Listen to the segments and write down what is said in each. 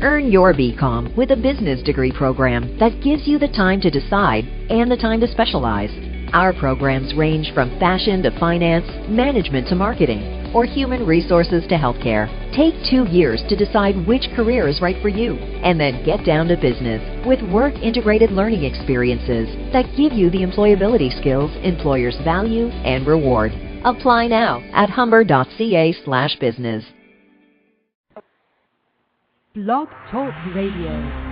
Earn your BCom with a business degree program that gives you the time to decide and the time to specialize. Our programs range from fashion to finance, management to marketing, or human resources to healthcare. Take 2 years to decide which career is right for you, and then get down to business with work-integrated learning experiences that give you the employability skills employers value and reward. Apply now at humber.ca/business. Blog Talk Radio.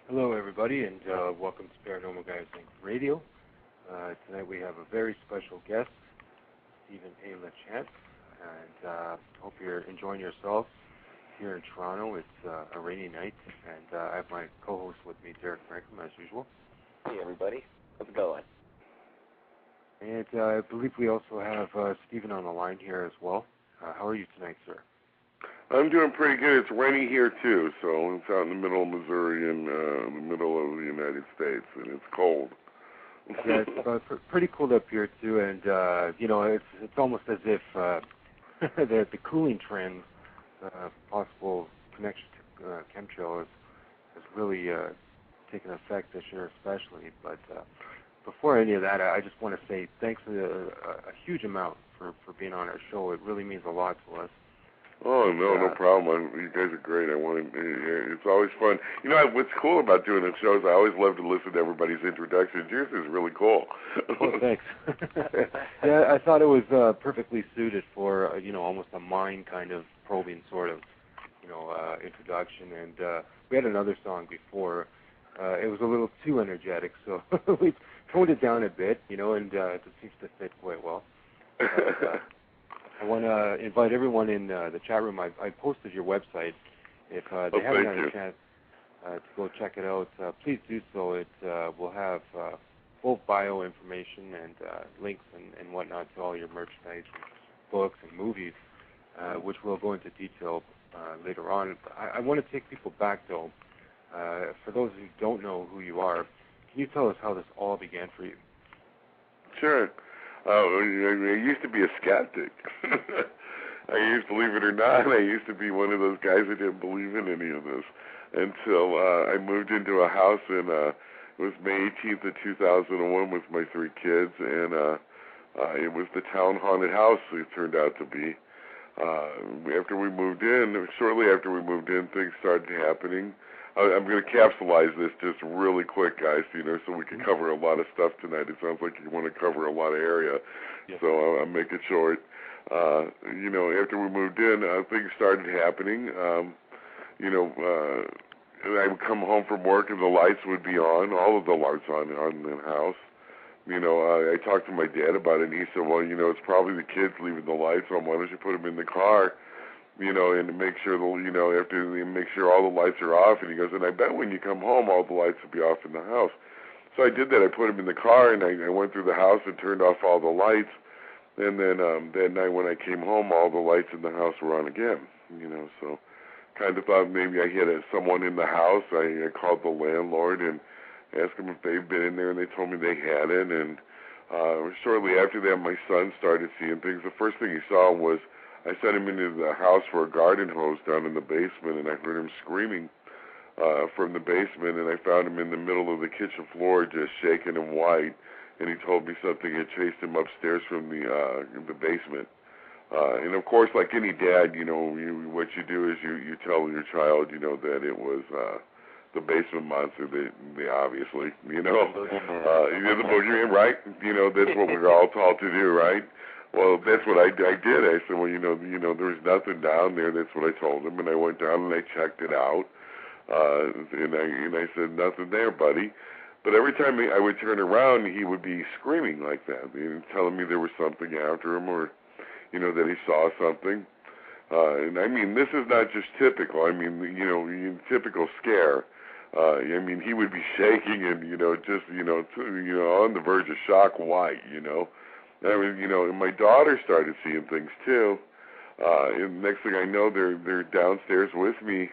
Hello, everybody, and welcome to Paranormal Radio. Tonight we have a very special guest, Stephen A. LaChance, and hope you're enjoying yourselves here in Toronto. It's a rainy night, and I have my co-host with me, Derek Franklin, as usual. Hey, everybody. How's it going? And I believe we also have Stephen on the line here as well. How are you tonight, sir? I'm doing pretty good. It's rainy here, too, so it's out in the middle of Missouri and the middle of the United States, and it's cold. Yeah, it's pretty cold up here, too, and, it's almost as if the cooling trend, possible connection to chemtrail has really taken effect this year especially. But before any of that, I just want to say thanks a huge amount for being on our show. It really means a lot to us. Oh, no problem. You guys are great. It's always fun. You know, what's cool about doing the shows, I always love to listen to everybody's introduction. Yours is really cool. Oh, thanks. Yeah, I thought it was perfectly suited for, almost a mind kind of probing sort of, introduction. And we had another song before. It was a little too energetic, so we toned it down a bit, and it seems to fit quite well. I want to invite everyone in the chat room. I posted your website. If they haven't had a chance to go check it out, please do so. It will have full bio information and links and whatnot to all your merchandise, books, and movies, which we'll go into detail later on. I want to take people back, though. For those who don't know who you are, can you tell us how this all began for you? Sure. I used to be a skeptic. Believe it or not, I used to be one of those guys that didn't believe in any of this until I moved into a house in, it was May 18th of 2001 with my 3 kids, and it was the town haunted house it turned out to be. After we moved in, shortly after we moved in, things started happening. I'm going to capsulize this just really quick, guys, so we can cover a lot of stuff tonight. It sounds like you want to cover a lot of area, so I'll make it short. After we moved in, things started happening. I would come home from work and the lights would be on, all of the lights on in the house. I talked to my dad about it, and he said, well, it's probably the kids leaving the lights on. Why don't you put them in the car? and to make sure make sure all the lights are off. And he goes, and I bet when you come home, all the lights will be off in the house. So I did that. I put him in the car, and I went through the house and turned off all the lights. And then that night when I came home, all the lights in the house were on again. So kind of thought maybe I had someone in the house. I called the landlord and asked them if they'd been in there, and they told me they hadn't. And shortly after that, my son started seeing things. The first thing he saw was I sent him into the house for a garden hose down in the basement, and I heard him screaming from the basement, and I found him in the middle of the kitchen floor just shaking and white, and he told me something had chased him upstairs from the basement. And of course, like any dad, what you do is you tell your child, that it was the basement monster, they obviously, the boogeyman, right? That's what we're all taught to do, right? Well, that's what I did. I said, well, there was nothing down there. That's what I told him, and I went down and I checked it out. And I said, nothing there, buddy. But every time I would turn around, he would be screaming like that, telling me there was something after him, or, that he saw something. And I mean, this is not just typical. I mean, typical scare. He would be shaking and, just, on the verge of shock, white, and my daughter started seeing things too. And next thing I know, they're downstairs with me.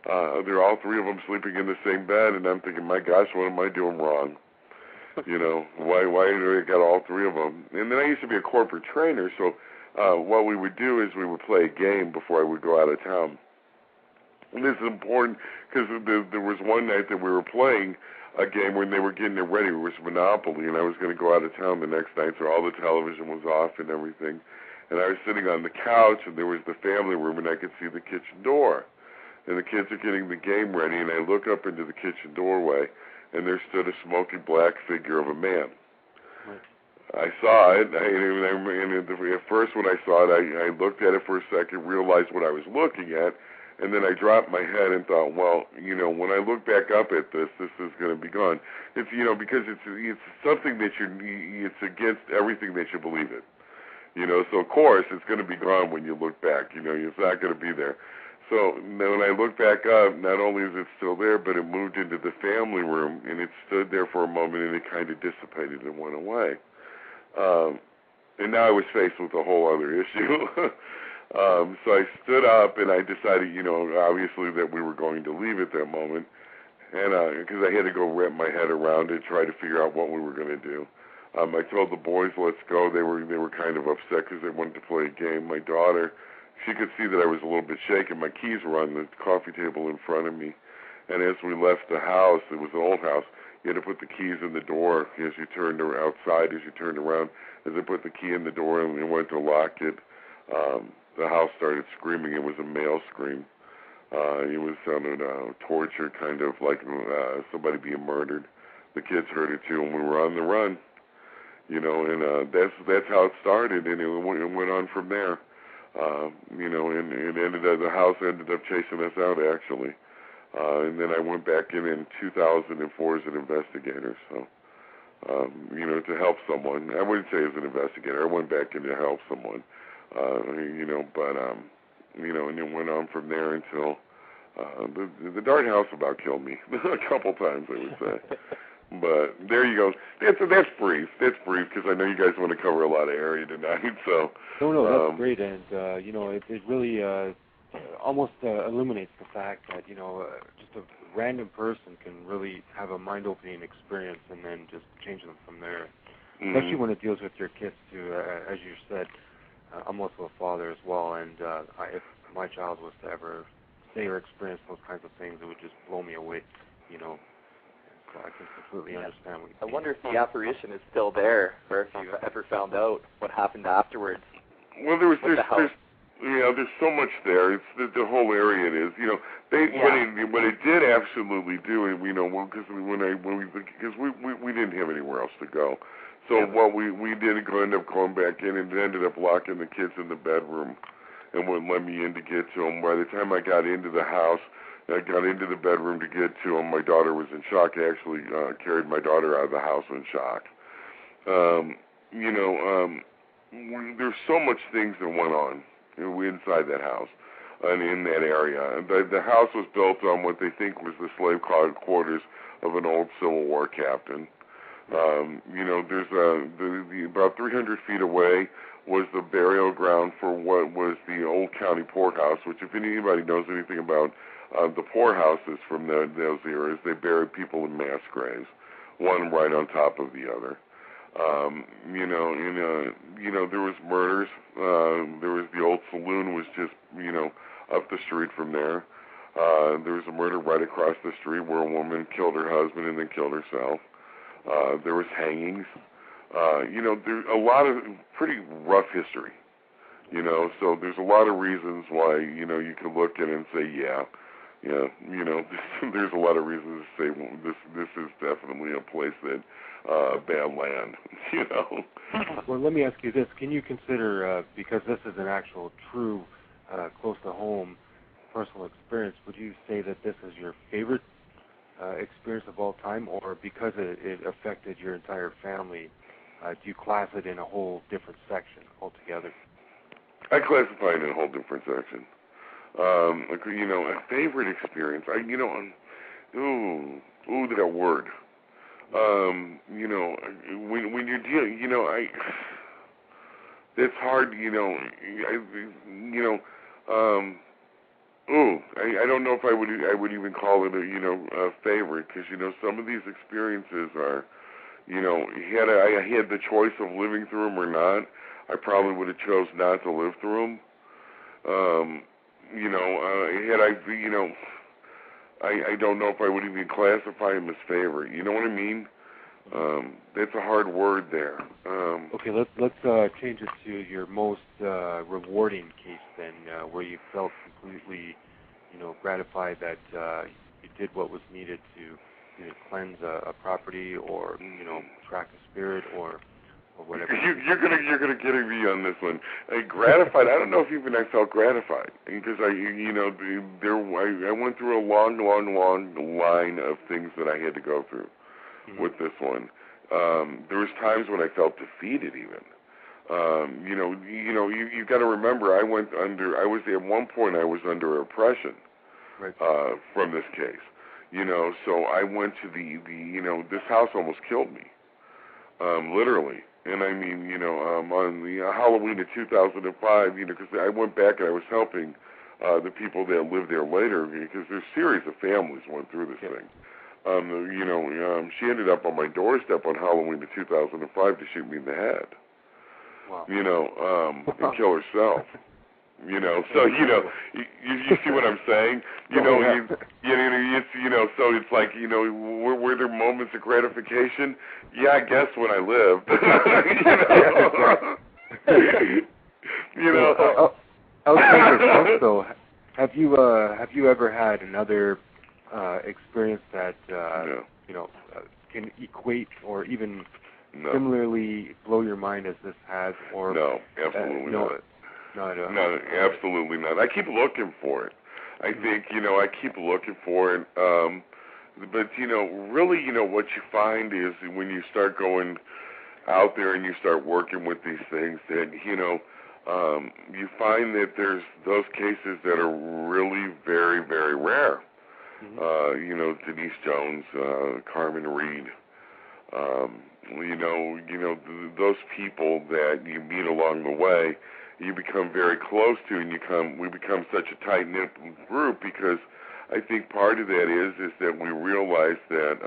They're all three of them sleeping in the same bed, and I'm thinking, my gosh, what am I doing wrong? Why do I got all three of them? And then I used to be a corporate trainer, so what we would do is we would play a game before I would go out of town. And this is important because there was one night that we were playing a game when they were getting it ready. It was Monopoly, and I was going to go out of town the next night, so all the television was off and everything. And I was sitting on the couch, and there was the family room, and I could see the kitchen door. And the kids are getting the game ready, and I look up into the kitchen doorway, and there stood a smoky black figure of a man. Right. I saw it, and at first when I saw it, I looked at it for a second, realized what I was looking at, and then I dropped my head and thought, well, when I look back up at this is going to be gone. It's, because it's something that it's against everything that you believe in. So of course it's going to be gone when you look back. It's not going to be there. So when I look back up, not only is it still there, but it moved into the family room, and it stood there for a moment, and it kind of dissipated and went away. And now I was faced with a whole other issue. So I stood up, and I decided, obviously that we were going to leave at that moment, and because I had to go wrap my head around it, try to figure out what we were going to do. I told the boys, let's go. They were kind of upset because they wanted to play a game. My daughter, she could see that I was a little bit shaken. My keys were on the coffee table in front of me. And as we left the house, it was an old house, you had to put the keys in the door as you turned outside, as you turned around. As I put the key in the door and went to lock it, the house started screaming. It was a male scream. It was sounded torture, kind of like somebody being murdered. The kids heard it too, and we were on the run. And that's how it started, and it went on from there. And it ended up, the house ended up chasing us out, actually. And then I went back in 2004 as an investigator, so, to help someone. I wouldn't say as an investigator. I went back in to help someone, and it went on from there until the Dart House about killed me a couple times, I would say. But there you go. That's brief. That's brief because I know you guys want to cover a lot of area tonight. So no, that's great, and it really almost illuminates the fact that just a random person can really have a mind-opening experience and then just change them from there. Mm-hmm. Especially when it deals with your kids too. As you said, I'm also a father as well, and if my child was to ever say or experience those kinds of things, it would just blow me away. So I can completely understand what you I wonder if the apparition is still there, or if you ever found out what happened afterwards. Well, there's so much there. It's the whole area. It is, what it did absolutely do, and because we didn't have anywhere else to go. So what we did end up going back in and ended up locking the kids in the bedroom and wouldn't let me in to get to them. By the time I got into the house, I got into the bedroom to get to him. My daughter was in shock. I actually carried my daughter out of the house in shock. There's so much things that went on inside that house. in that area. The house was built on what they think was the slave quarters of an old Civil War captain. There's about 300 feet away was the burial ground for what was the old county poorhouse, which if anybody knows anything about the poorhouses from those eras, they buried people in mass graves, one right on top of the other. There was murders. There was the old saloon was just, up the street from there. There was a murder right across the street where a woman killed her husband and then killed herself. There was hangings. There's a lot of pretty rough history, so there's a lot of reasons why, you can look at it and say, there's a lot of reasons to say, well, this is definitely a place that, bad land, Well, let me ask you this. Can you consider, because this is an actual true, close to home personal experience, would you say that this is your favorite experience of all time, or because it affected your entire family, do you class it in a whole different section altogether? I classify it in a whole different section. A favorite experience. That word. When you're dealing, it's hard. I don't know if I would even call it a favorite, because some of these experiences are, I had the choice of living through them or not, I probably would have chose not to live through them. I don't know if I would even classify them as favorite. You know what I mean? That's a hard word there. Okay, let's change it to your most rewarding case then, where you felt completely, gratified that you did what was needed to cleanse a property or track a spirit or whatever. You're gonna get me on this one. Gratified. I don't know if even I felt gratified, because I went through a long line of things that I had to go through with this one. There was times when I felt defeated even. You got to remember, at one point I was under oppression, right. From this case. So I went to this house almost killed me, literally. And I mean, on the Halloween of 2005, because I went back and I was helping the people that lived there later, because there's a series of families went through this thing. She ended up on my doorstep on Halloween of 2005 to shoot me in the head. Wow. And kill herself. So you see what I'm saying? So it's like, were there moments of gratification? Yeah, I guess when I lived. I was thinking also, have you ever had another experience that can equate or even similarly blow your mind as this has? Or no, absolutely not. No, absolutely not. I keep looking for it. I think, I keep looking for it. But, really, what you find is when you start going out there and you start working with these things that, you find that there's those cases that are really very, very rare. Mm-hmm. Denise Jones, Carmen Reed, those people that you meet along the way, you become very close to, and we become such a tight-knit group, because I think part of that is that we realize that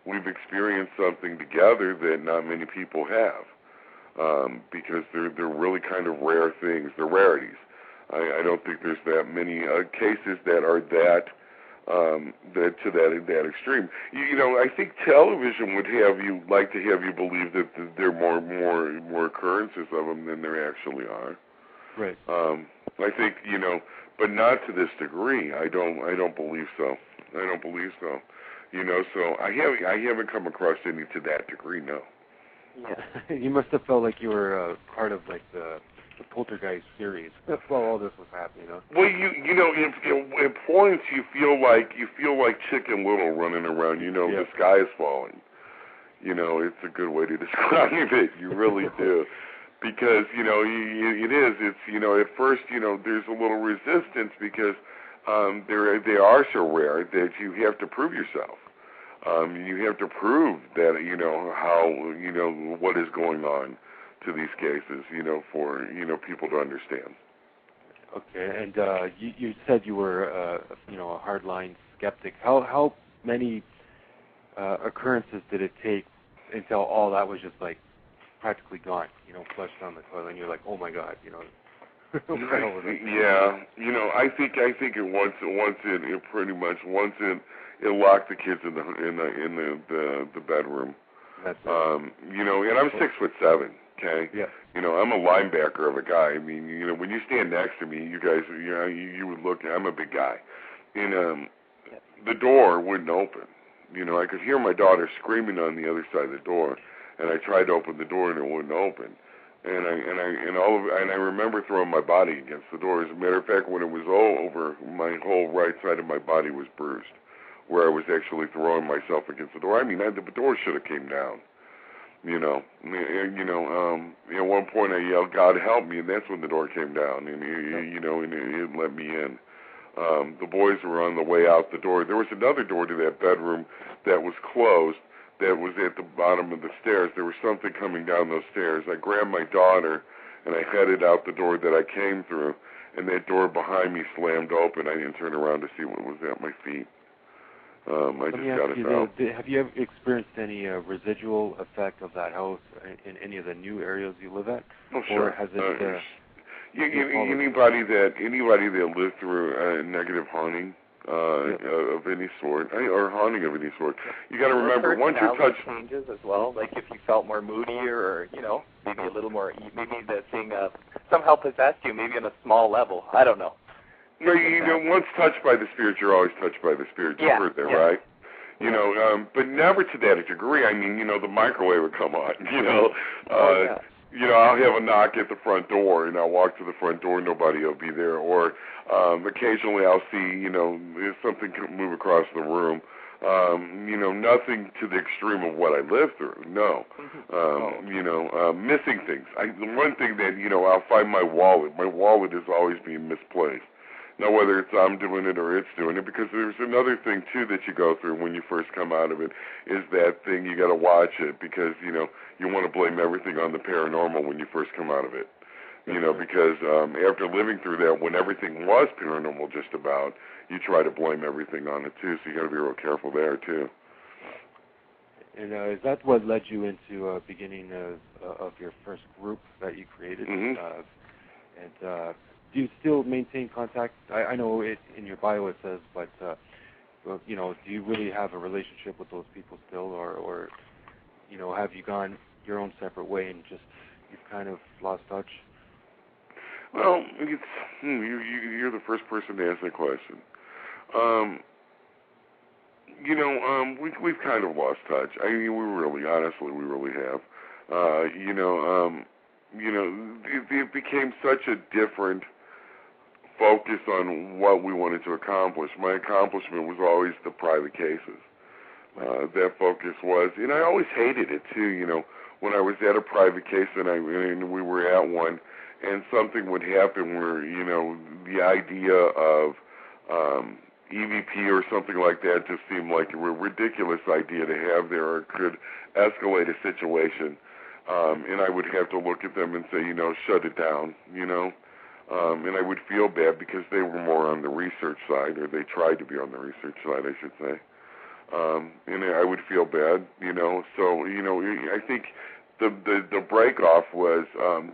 we've experienced something together that not many people have, because they're really kind of rare things. They're rarities. I don't think there's that many cases that are that extreme. I think television would like to have you believe that there are more occurrences of them than there actually are. Right. I think but not to this degree. I don't believe so. So I haven't come across any to that degree. No. Yeah. You must have felt like you were part of like the Poltergeist series while all this was happening. Well, at points you feel like Chicken Little running around. The sky is falling. It's a good way to describe it. You really do. because it's at first there's a little resistance because they are so rare that you have to prove yourself. You have to prove that how what is going on to these cases for people to understand. Okay, and you said you were a hardline skeptic. How many occurrences did it take until all that was just like practically gone, flushed down the toilet, and you're like, oh my God, Yeah, I think it once it locked the kids in the bedroom. That's it. And I'm 6'7", okay? Yeah. I'm a linebacker of a guy. I mean, when you stand next to me, you guys, you would look. I'm a big guy, and the door wouldn't open. I could hear my daughter screaming on the other side of the door, and I tried to open the door and it wouldn't open. And I remember throwing my body against the door. As a matter of fact, when it was all over, my whole right side of my body was bruised, where I was actually throwing myself against the door. I mean, the door should have came down. At one point I yelled, "God help me," and that's when the door came down, and it let me in. The boys were on the way out the door. There was another door to that bedroom that was closed, that was at the bottom of the stairs. There was something coming down those stairs. I grabbed my daughter, and I headed out the door that I came through, and that door behind me slammed open. I didn't turn around to see what was at my feet. I just got it out. Have you ever experienced any residual effect of that house in any of the new areas you live at? Oh, sure. Or has it... anybody that lived through negative haunting of any sort, or haunting of any sort, you got to remember, once you touch changes as well, like if you felt more moodier, or maybe a little more, maybe the thing somehow possessed you, maybe on a small level. I don't know. No, once touched by the spirit, you're always touched by the spirit. You heard that, right? But never to that degree. I mean, the microwave would come on. I'll have a knock at the front door, and I'll walk to the front door, nobody will be there. Or occasionally I'll see, if something can move across the room. Nothing to the extreme of what I lived through. No. Missing things. The one thing that, I'll find my wallet. My wallet is always being misplaced. Now, whether it's I'm doing it or it's doing it, because there's another thing, too, that you go through when you first come out of it, is that thing, you got to watch it, because, you want to blame everything on the paranormal when you first come out of it. Because after living through that, when everything was paranormal just about, you try to blame everything on it, too, so you got to be real careful there, too. And is that what led you into beginning of your first group that you created? Mm-hmm. Do you still maintain contact? I know it in your bio it says, but do you really have a relationship with those people still, or have you gone your own separate way and just you've kind of lost touch? Well, you're the first person to ask that question. We've kind of lost touch. I mean, we really have. It became such a different focus on what we wanted to accomplish. My accomplishment was always the private cases. That focus was, and I always hated it too. When I was at a private case and we were at one, and something would happen where the idea of EVP or something like that just seemed like a ridiculous idea to have there, or could escalate a situation. And I would have to look at them and say, shut it down, and I would feel bad because they were more on the research side, or they tried to be on the research side, I should say. And I would feel bad, So, I think the break-off was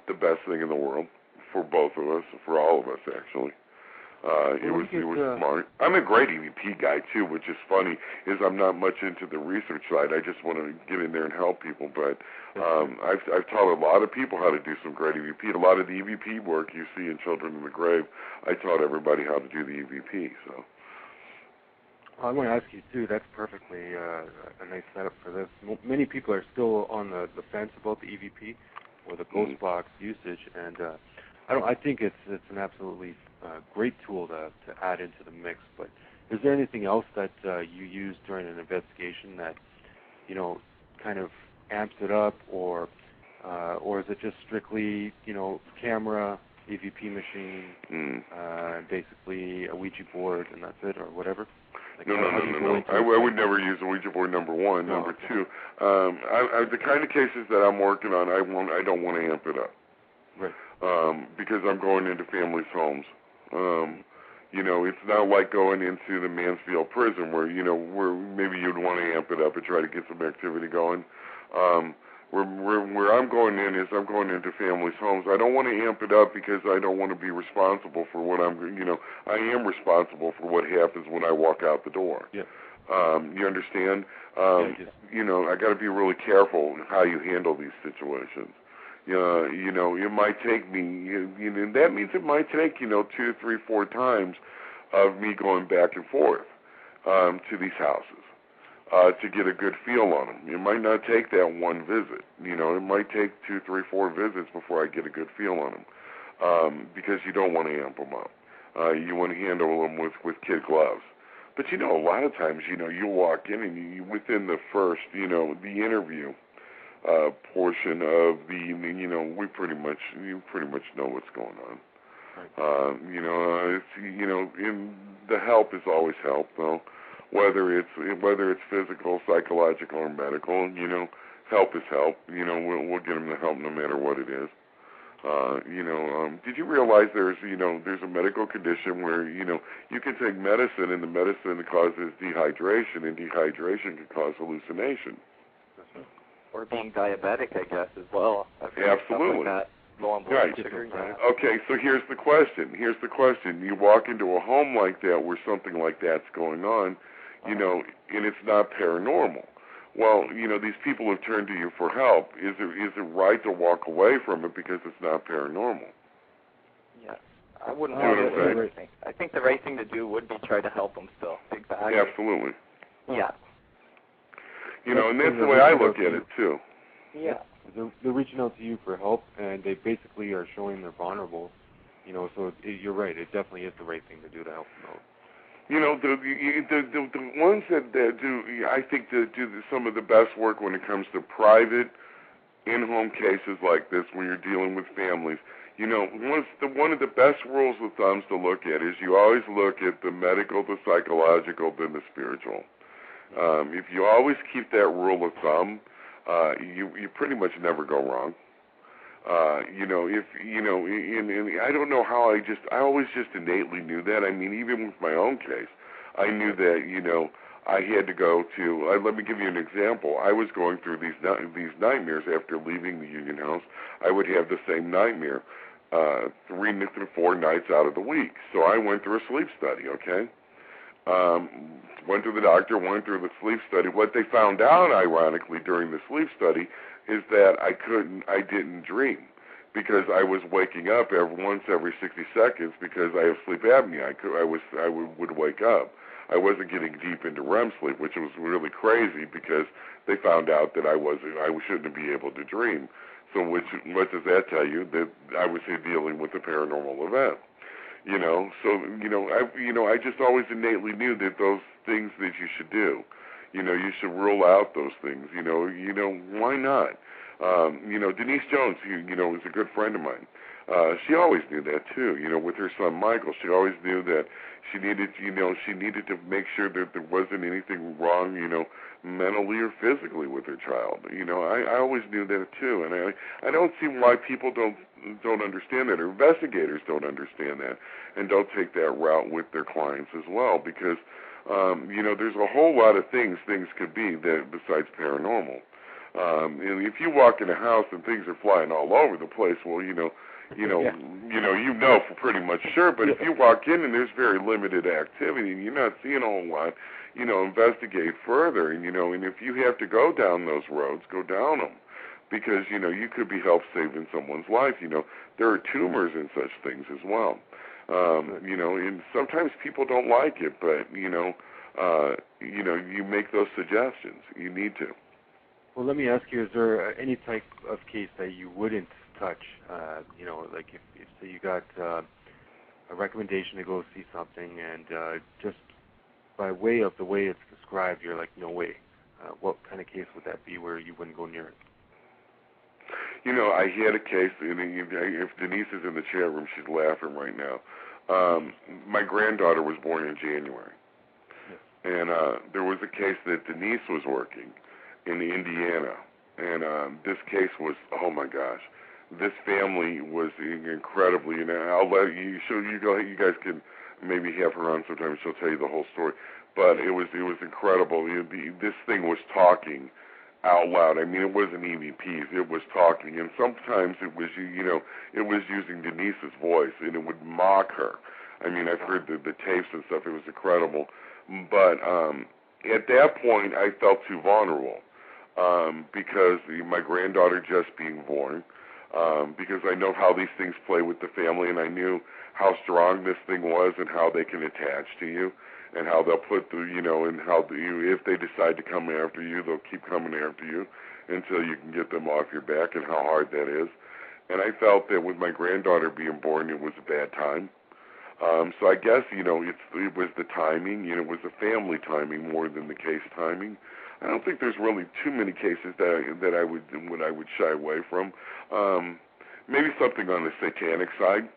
the best thing in the world for both of us, for all of us, actually. It was smart. I'm a great EVP guy, too, which is funny, is I'm not much into the research side. I just want to get in there and help people. But I've taught a lot of people how to do some great EVP. A lot of the EVP work you see in Children in the Grave, I taught everybody how to do the EVP. So I want to ask you, too, that's perfectly a nice setup for this. Many people are still on the fence about the EVP or the ghost box usage, and I think it's an absolutely great tool to add into the mix. But is there anything else that you use during an investigation that kind of amps it up, or or is it just strictly, camera, EVP machine, basically a Ouija board, and that's it, or whatever? No. I would never use a Ouija board. Number one. Number two, the kind of cases that I'm working on, I don't want to amp it up, right? Because I'm going into families' homes. It's not like going into the Mansfield prison where maybe you'd want to amp it up and try to get some activity going. Where I'm going in is I'm going into families' homes. I don't want to amp it up because I don't want to be responsible for what I am responsible for what happens when I walk out the door. Yeah. You understand? I got to be really careful how you handle these situations. It might take me, that means it might take, 2, 3, 4 times of me going back and forth to these houses. To get a good feel on them. It might not take that one visit. It might take 2, 3, 4 visits before I get a good feel on them, because you don't want to amp them up. You want to handle them with kid gloves. But a lot of times, you walk in and within the first, the interview portion of the, you pretty much know what's going on. It's, the help is always help though. Whether it's physical, psychological, or medical, help is help. We'll get them the help no matter what it is. Did you realize there's a medical condition where you can take medicine and the medicine causes dehydration, and dehydration can cause hallucination. Or being diabetic, I guess, as well. Absolutely. Like that. Low on blood sugar. Yeah. Okay, so here's the question. You walk into a home like that where something like that's going on, and it's not paranormal. Well, these people have turned to you for help. Is it right to walk away from it because it's not paranormal? Yeah, I wouldn't want to. I think the right thing to do would be try to help them still. Exactly. Absolutely. Yeah. And that's the way I look at it too. Yeah. They're reaching out to you for help, and they basically are showing they're vulnerable. So you're right. It definitely is the right thing to do to help them out. The ones that do, I think, do some of the best work when it comes to private, in-home cases like this, when you're dealing with families. One of the best rules of thumbs to look at is you always look at the medical, the psychological, then the spiritual. If you always keep that rule of thumb, you pretty much never go wrong. I don't know how I always just innately knew that. I mean, even with my own case, I knew that, I had to go to, let me give you an example. I was going through these nightmares after leaving the Union House. I would have the same nightmare 3 to 4 nights out of the week. So I went through a sleep study, okay? Went to the doctor, went through the sleep study. What they found out, ironically, during the sleep study is that I didn't dream because I was waking up once every 60 seconds because I have sleep apnea. I would wake up. I wasn't getting deep into REM sleep, which was really crazy because they found out that I shouldn't be able to dream. So what does that tell you? That I was dealing with a paranormal event. I just always innately knew that those things that you should do, you should rule out those things. Why not? Denise Jones, who is a good friend of mine, she always knew that too. With her son Michael, she always knew that she needed to make sure that there wasn't anything wrong, mentally or physically with her child. I always knew that too, and I don't see why people don't understand that, or investigators don't understand that, and don't take that route with their clients as well, because there's a whole lot of things could be that besides paranormal. And if you walk in a house and things are flying all over the place, well, you know for pretty much sure. But if you walk in and there's very limited activity and you're not seeing a whole lot, investigate further. And and if you have to go down those roads, go down them, because you could be help saving someone's life. There are tumors and such things as well. And sometimes people don't like it, but you make those suggestions. You need to. Well, let me ask you: is there any type of case that you wouldn't touch? Like if say you got a recommendation to go see something, and just by way of the way it's described, you're like, no way. What kind of case would that be where you wouldn't go near it? I had a case, and if Denise is in the chat room, she's laughing right now. My granddaughter was born in January, and there was a case that Denise was working in Indiana, and this case was, oh my gosh, this family was incredibly, and I'll let you, you guys can maybe have her on sometime, she'll tell you the whole story, but it was incredible. This thing was talking out loud. I mean, it wasn't EVPs, it was talking, and sometimes it was, it was using Denise's voice, and it would mock her. I mean, I've heard the tapes and stuff, it was incredible, but at that point, I felt too vulnerable, because my granddaughter just being born, because I know how these things play with the family, and I knew how strong this thing was and how they can attach to you, and how they'll put and how if they decide to come after you, they'll keep coming after you until you can get them off your back, and how hard that is. And I felt that with my granddaughter being born, it was a bad time. So I guess, it was the timing, it was the family timing more than the case timing. I don't think there's really too many cases that I would shy away from. Maybe something on the satanic side,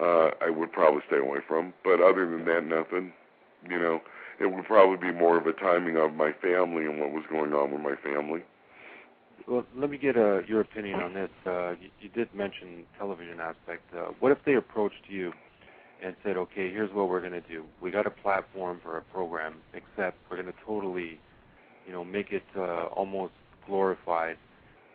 I would probably stay away from. But other than that, nothing. It would probably be more of a timing of my family and what was going on with my family. Well, let me get your opinion on this. You did mention television aspect. What if they approached you and said, okay, here's what we're going to do. We got a platform for a program, except we're going to totally, make it almost glorified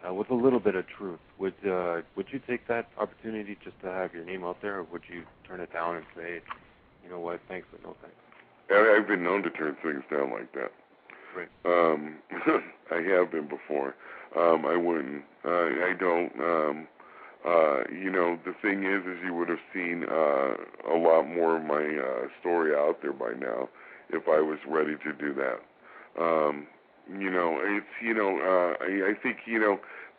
with a little bit of truth. Would you take that opportunity just to have your name out there, or would you turn it down and say, you know what, thanks but no thanks? I've been known to turn things down like that. Right. I have been before. I wouldn't. I don't. The thing is you would have seen a lot more of my story out there by now if I was ready to do that. It's I think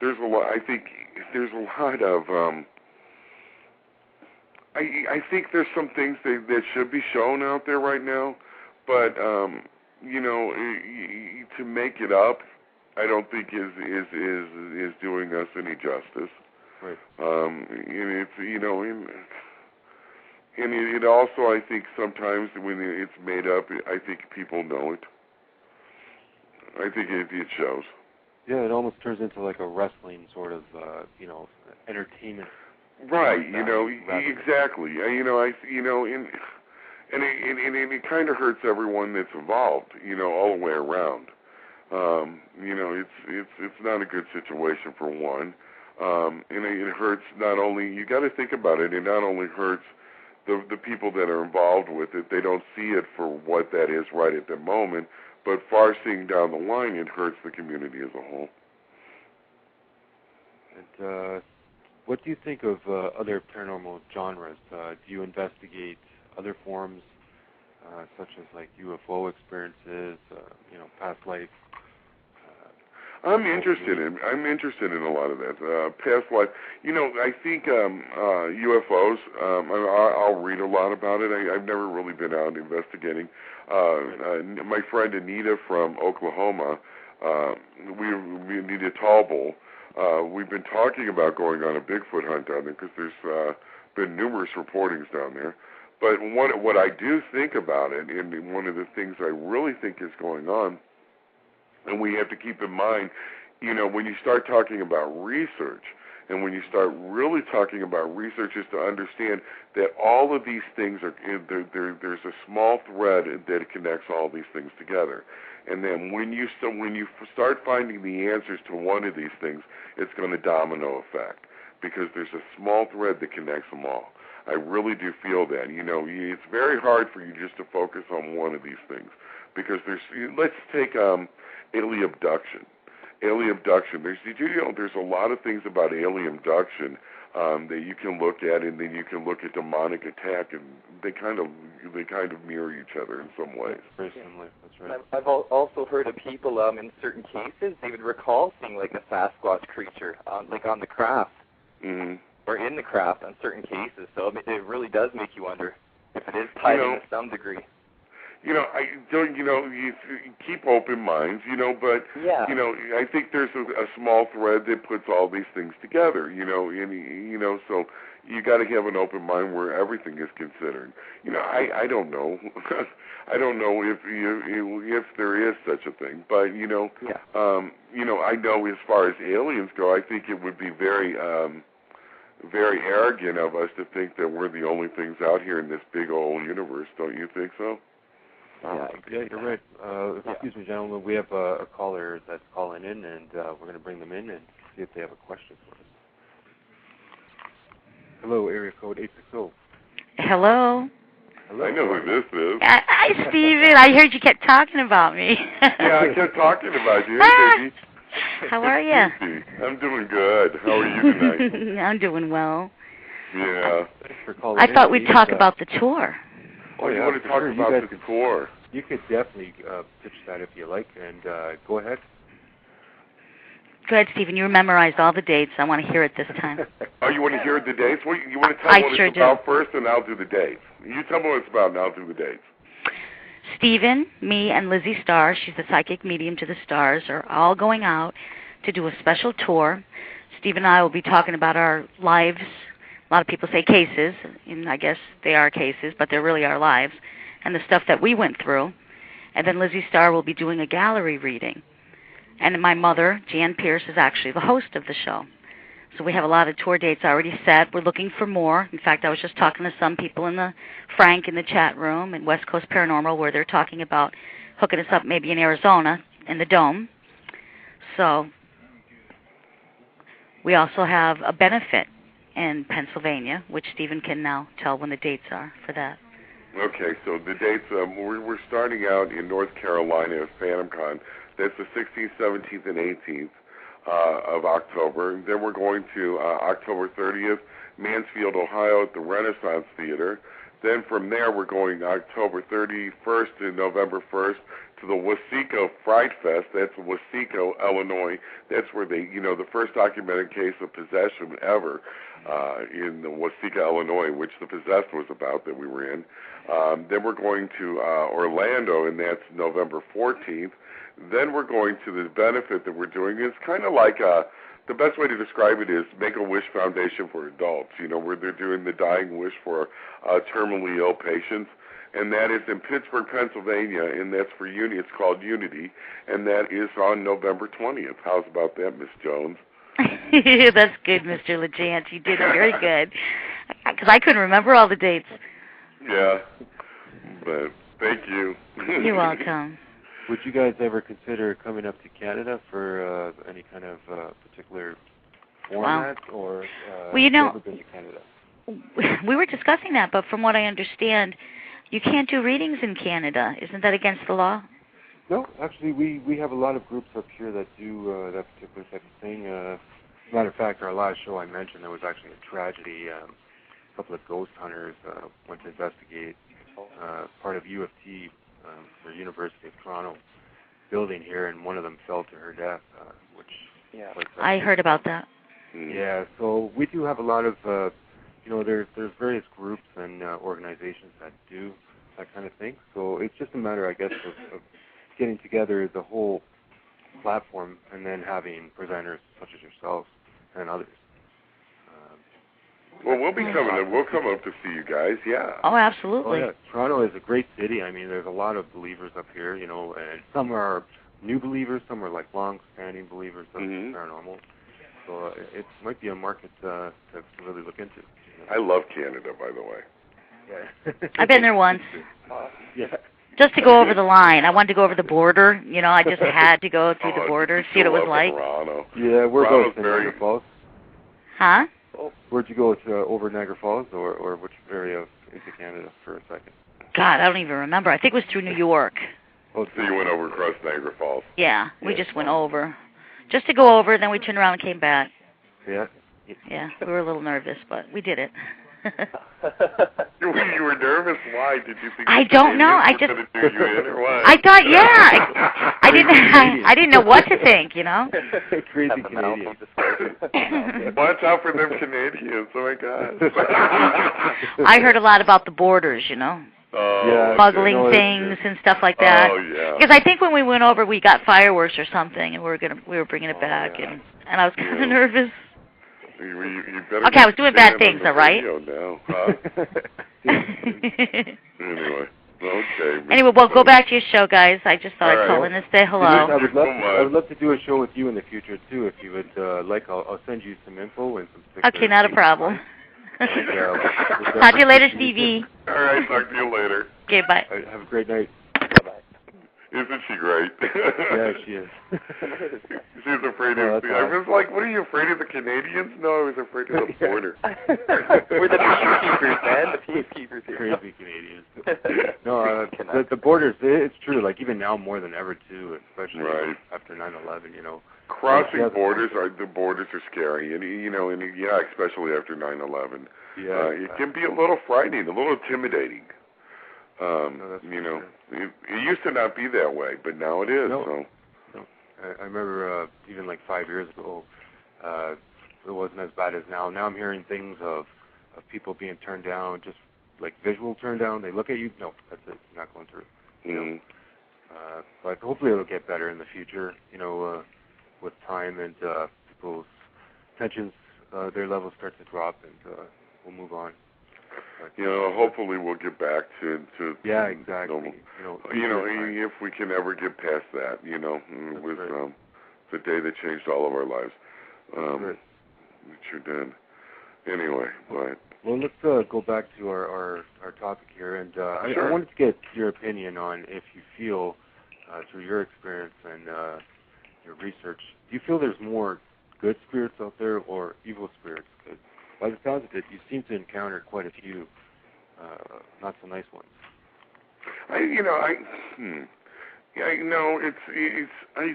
there's a lot. I think there's a lot of. I think there's some things that should be shown out there right now, but to make it up, I don't think is doing us any justice. Right. And it's and it also, I think sometimes when it's made up, I think people know it. I think it shows. Yeah, it almost turns into like a wrestling sort of entertainment. Right, exactly. And it kind of hurts everyone that's involved, all the way around. It's not a good situation for one. And it hurts not only, you got to think about it, it not only hurts the people that are involved with it, they don't see it for what that is right at the moment, but far seeing down the line, it hurts the community as a whole. And what do you think of other paranormal genres? Do you investigate other forms, such as like UFO experiences, past life? I'm interested in a lot of that. Past life, I think UFOs. I'll read a lot about it. I've never really been out investigating. My friend Anita from Oklahoma, Anita Tallbull. We've been talking about going on a Bigfoot hunt down there because there's been numerous reportings down there. But what I do think about it, and one of the things I really think is going on, and we have to keep in mind, when you start talking about research, and when you start really talking about research, is to understand that all of these things there's a small thread that connects all these things together. And then when you start finding the answers to one of these things, it's going to domino effect, because there's a small thread that connects them all. I really do feel that. It's very hard for you just to focus on one of these things, because let's take alien abduction. Alien abduction. There's a lot of things about alien abduction that you can look at, and then you can look at demonic attack, and they kind of mirror each other in some ways. Very similar. That's right. I've also heard of people in certain cases they would recall seeing like a Sasquatch creature like on the craft, or in the craft on certain cases. So it really does make you wonder if it is tied in to some degree. you keep open minds, but, I think there's a small thread that puts all these things together, so you got to have an open mind where everything is considered. I don't know. I don't know if there is such a thing, but, I know as far as aliens go, I think it would be very arrogant of us to think that we're the only things out here in this big old universe. Don't you think so? Yeah, you're right. Excuse me, gentlemen. We have a caller that's calling in, and we're going to bring them in and see if they have a question for us. Hello, area code 860. Hello. Hello. I know who this is. Hi, Stephen. I heard you kept talking about me. Yeah, I kept talking about you. Hey, baby. How are you? I'm doing good. How are you tonight? I'm doing well. Yeah. Thanks for calling I thought we'd talk about the tour. Oh, you want to talk about the tour? You could definitely pitch that if you like, and go ahead. Go ahead, Stephen. You memorized all the dates. I want to hear it this time. Oh, you want to hear the dates? Well, you want to tell me what it's about first, and I'll do the dates. You tell me what it's about, and I'll do the dates. Stephen, me, and Lizzie Starr, she's the psychic medium to the stars, are all going out to do a special tour. Steve and I will be talking about our lives. A lot of people say cases, and I guess they are cases, but they're really our lives, and the stuff that we went through. And then Lizzie Starr will be doing a gallery reading. And my mother, Jan Pierce, is actually the host of the show. So we have a lot of tour dates already set. We're looking for more. In fact, I was just talking to some people Frank in the chat room in West Coast Paranormal, where they're talking about hooking us up maybe in Arizona in the Dome. So we also have a benefit in Pennsylvania, which Stephen can now tell when the dates are for that. Okay, so the dates, we're starting out in North Carolina at PhantomCon. That's the 16th, 17th, and 18th of October. Then we're going to October 30th, Mansfield, Ohio at the Renaissance Theater. Then from there we're going October 31st to November 1st to the Waseco Fright Fest. That's Waseco, Illinois. That's where the first documented case of possession ever in Waseca, Illinois, which The Possessed was about that we were in. Then we're going to Orlando, and that's November 14th. Then we're going to the benefit that we're doing. It's kind of like the best way to describe it is Make-A-Wish Foundation for adults, where they're doing the dying wish for terminally ill patients. And that is in Pittsburgh, Pennsylvania, and that's for It's called Unity, and that is on November 20th. How's about that, Miss Jones? That's good, Mr. LaChance. You did very good, because I couldn't remember all the dates. Yeah, but thank you. You're welcome. Would you guys ever consider coming up to Canada for any kind of particular format, or well, you know, ever been to Canada? We were discussing that, but from what I understand, you can't do readings in Canada. Isn't that against the law? No, actually, we have a lot of groups up here that do that particular type of thing. As a matter of fact, our last show I mentioned, there was actually a tragedy. A couple of ghost hunters went to investigate part of U of T, the University of Toronto building here, and one of them fell to her death, which I heard about that. Yeah, so we do have a lot of, there's various groups and organizations that do that kind of thing. So it's just a matter, I guess, of getting together the whole platform and then having presenters such as yourselves and others. Well, we'll be coming up. We'll come up to see you guys, yeah. Oh, absolutely. Oh, yeah. Toronto is a great city. I mean, there's a lot of believers up here, and some are new believers, some are like long-standing believers of paranormal. So it might be a market to really look into. I love Canada, by the way. Yeah. I've been there once. Yeah. Just to go over the line. I wanted to go over the border. I just had to go through the border, see what it was like. Toronto. Yeah, we're going to Niagara Falls. Huh? Where'd you go to, over Niagara Falls, or which area into Canada for a second? God, I don't even remember. I think it was through New York. Oh, so you went over across Niagara Falls? Yeah, we just went over. Just to go over, then we turned around and came back. Yeah? Yeah, we were a little nervous, but we did it. You were nervous? Why? Did you think I don't know. I just. Do you in or what? I thought, yeah. I didn't know what to think. Crazy Canadians. Watch out for them Canadians! Oh my God. I heard a lot about the borders. smuggling things and stuff like that. Oh yeah. Because I think when we went over, we got fireworks or something, and we were bringing it back, and I was kind of nervous. You better okay, I was doing bad things, all right? Now, huh? Anyway. Okay. Anyway, well, go back to your show, guys. I just thought I'd call in and say hello. I would love to do a show with you in the future, too, if you would like. I'll send you some info and some stickers. Okay, not a problem. Talk to you later, Stevie. All right, talk to you later. Okay, bye. Have a great night. Bye-bye. Isn't she great? Yeah, she is. She's afraid of I was like, what are you, afraid of the Canadians? No, I was afraid of the border. We're the peacekeepers, man. The peacekeepers here. Crazy Canadians. No, the borders, it's true, like even now more than ever, too, especially after 9/11, you know. Crossing borders are scary, and especially after 9/11. Yeah, it can be a little frightening, a little intimidating. It used to not be that way, but now it is. No. I remember even like 5 years ago, it wasn't as bad as now. Now I'm hearing things of people being turned down, just like visual turned down. They look at you, no, that's it, you're not going through. You know? But hopefully it'll get better in the future, with time and people's tensions, their levels start to drop, and we'll move on. But, hopefully we'll get back to exactly. If we can ever get past that, with the day that changed all of our lives. It sure did. Anyway, but well, let's go back to our topic here, and I wanted to get your opinion on if you feel, through your experience and your research, do you feel there's more good spirits out there or evil spirits? Because by the sounds of it, you seem to encounter quite a few not so nice ones. I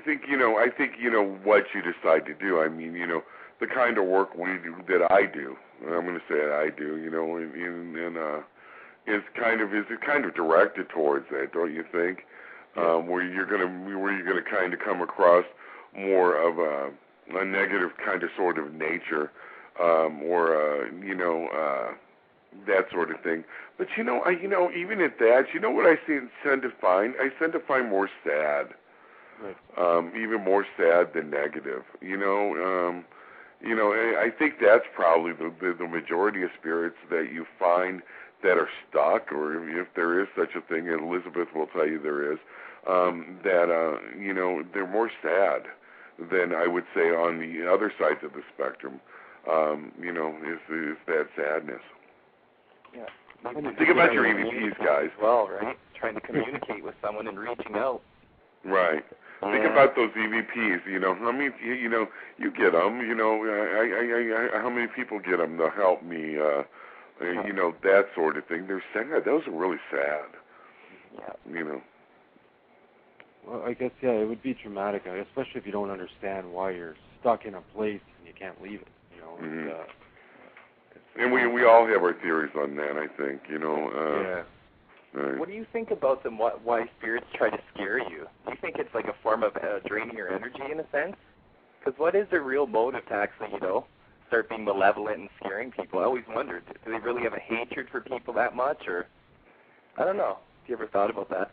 think what you decide to do. I mean, the kind of work we do, that I do. I'm going to say that I do. Is kind of directed towards that, don't you think? Where you're gonna kind of come across more of a negative kind of sort of nature, or that sort of thing. But even at that, what I tend to find? I tend to find more sad, even more sad than negative. I think that's probably the majority of spirits that you find that are stuck, or if there is such a thing, and Elizabeth will tell you there is, they're more sad than I would say on the other sides of the spectrum. Is that sadness. Yeah. Think about your EVPs, guys. Well, right? Trying to communicate with someone and reaching out. Right. Think about those EVPs. How many? You get them. How many people get them to help me? That sort of thing. They're sad. Those are really sad. Yeah. Well, I guess it would be traumatic, especially if you don't understand why you're stuck in a place and you can't leave it. And we all have our theories on that, I think. Right. What do you think about them? Why spirits try to scare you? Do you think it's like a form of draining your energy in a sense? Because what is their real motive to actually, start being malevolent and scaring people? I always wondered, do they really have a hatred for people that much, or I don't know. Have you ever thought about that?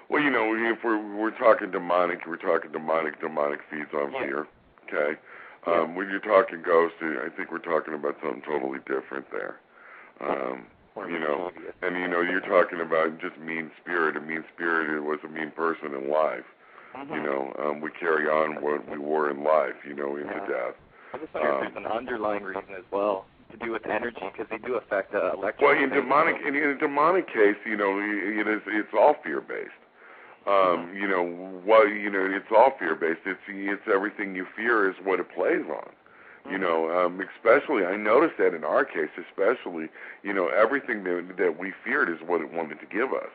Well, if we're talking demonic, demonic feeds on fear. Okay. When you're talking ghosts, I think we're talking about something totally different there. You're talking about just mean spirit. A mean spirit was a mean person in life. We carry on what we were in life, into death. I just wonder if there's an underlying reason as well to do with energy, because they do affect electrical. Well, in a demonic case, it's all fear-based. It's all fear-based. It's everything you fear is what it plays on. Especially, I noticed that in our case, especially, everything that we feared is what it wanted to give us.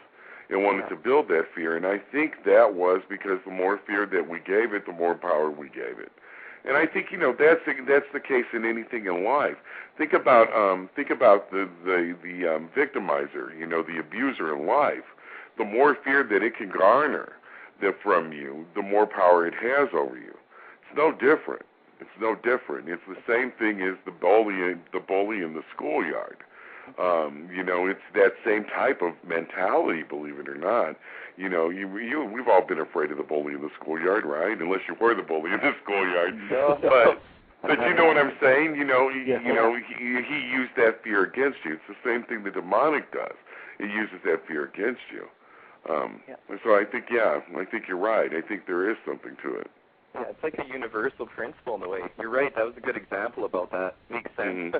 It wanted to build that fear, and I think that was because the more fear that we gave it, the more power we gave it. And I think that's the case in anything in life. Think about the victimizer, the abuser in life. The more fear that it can garner from you, the more power it has over you. It's no different. It's the same thing as the bully in the schoolyard. It's that same type of mentality, believe it or not. We've all been afraid of the bully in the schoolyard, right? Unless you were the bully in the schoolyard. No. But you know what I'm saying? He used that fear against you. It's the same thing the demonic does. It uses that fear against you. So I think you're right. I think there is something to it. Yeah, it's like a universal principle in a way. You're right. That was a good example about that. Makes sense. Mm-hmm.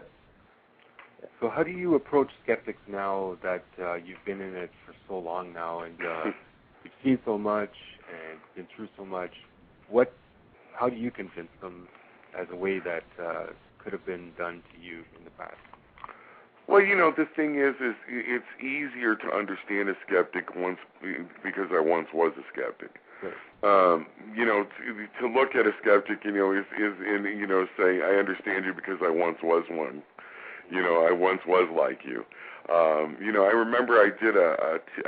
So how do you approach skeptics now that you've been in it for so long now and you've seen so much and been through so much? How do you convince them as a way that could have been done to you in the past? Well, the thing is it's easier to understand a skeptic because I once was a skeptic. Right. To look at a skeptic, is say, I understand you because I once was one. I once was like you. I remember I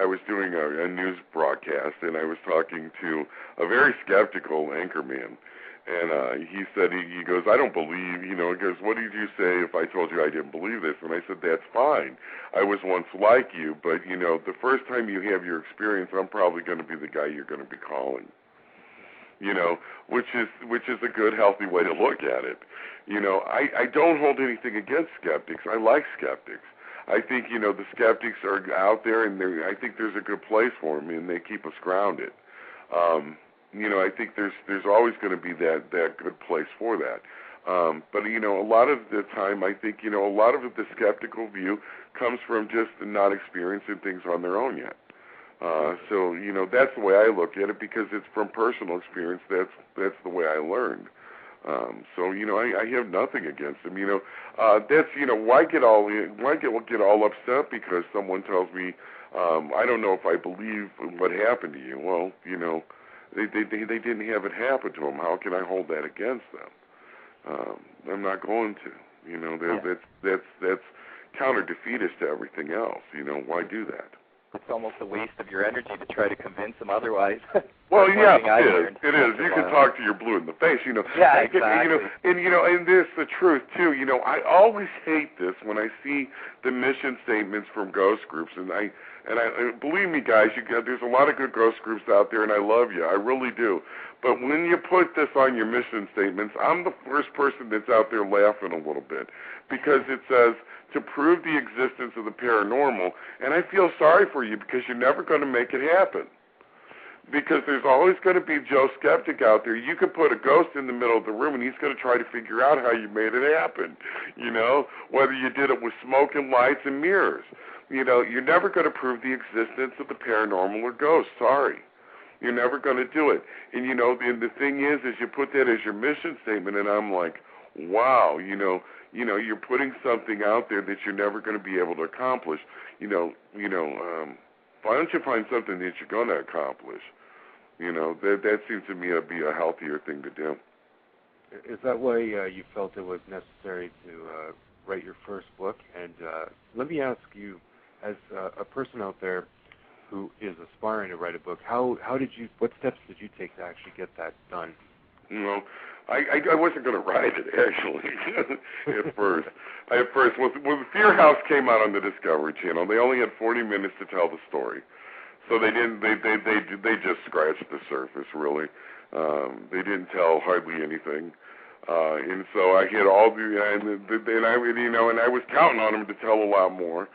was doing a news broadcast, and I was talking to a very skeptical anchorman. And he said, he goes, I don't believe, he goes, what did you say if I told you I didn't believe this? And I said, that's fine. I was once like you, but, the first time you have your experience, I'm probably going to be the guy you're going to be calling. Which is a good, healthy way to look at it. I don't hold anything against skeptics. I like skeptics. I think, the skeptics are out there, and I think there's a good place for them, and they keep us grounded. I think there's always going to be that good place for that. But, a lot of the time, I think, a lot of the skeptical view comes from just not experiencing things on their own yet. So, that's the way I look at it because it's from personal experience. That's the way I learned. So, I have nothing against them. That's, why get all upset because someone tells me, I don't know if I believe what happened to you. Well, they didn't have it happen to them. How can I hold that against them? I'm not going to. That's counter-defeatist to everything else. Why do that? It's almost a waste of your energy to try to convince them otherwise. Well, yeah, it is. You can talk to your blue in the face, Yeah, exactly. And this is the truth, too. I always hate this when I see the mission statements from ghost groups, and I believe me, guys, there's a lot of good ghost groups out there, and I love you. I really do. But when you put this on your mission statements, I'm the first person that's out there laughing a little bit because it says to prove the existence of the paranormal, and I feel sorry for you because you're never going to make it happen. Because there's always going to be Joe Skeptic out there. You could put a ghost in the middle of the room, and he's going to try to figure out how you made it happen, whether you did it with smoke and lights and mirrors. You're never going to prove the existence of the paranormal or ghosts. Sorry. You're never going to do it. And, the thing is you put that as your mission statement, and I'm like, wow, you're putting something out there that you're never going to be able to accomplish. Why don't you find something that you're going to accomplish? That seems to me to be a healthier thing to do. Is that why you felt it was necessary to write your first book? And let me ask you, as a person out there who is aspiring to write a book, what steps did you take to actually get that done? I wasn't going to write it, actually, at first. When Fear House came out on the Discovery Channel, they only had 40 minutes to tell the story. So they just scratched the surface, really. They didn't tell hardly anything. And so I had all and I was counting on them to tell a lot more.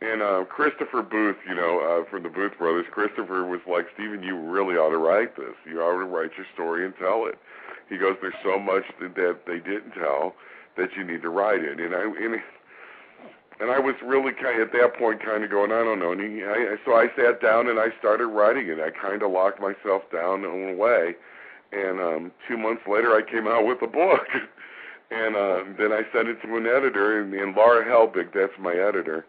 And Christopher Booth, from the Booth Brothers, Christopher was like, Stephen, you really ought to write this. You ought to write your story and tell it. He goes, there's so much that they didn't tell that you need to write it. And I was really at that point kind of going, I don't know. So I sat down and I started writing it. I kind of locked myself down in a way. And 2 months later, I came out with a book. And then I sent it to an editor, and Laura Helbig, that's my editor,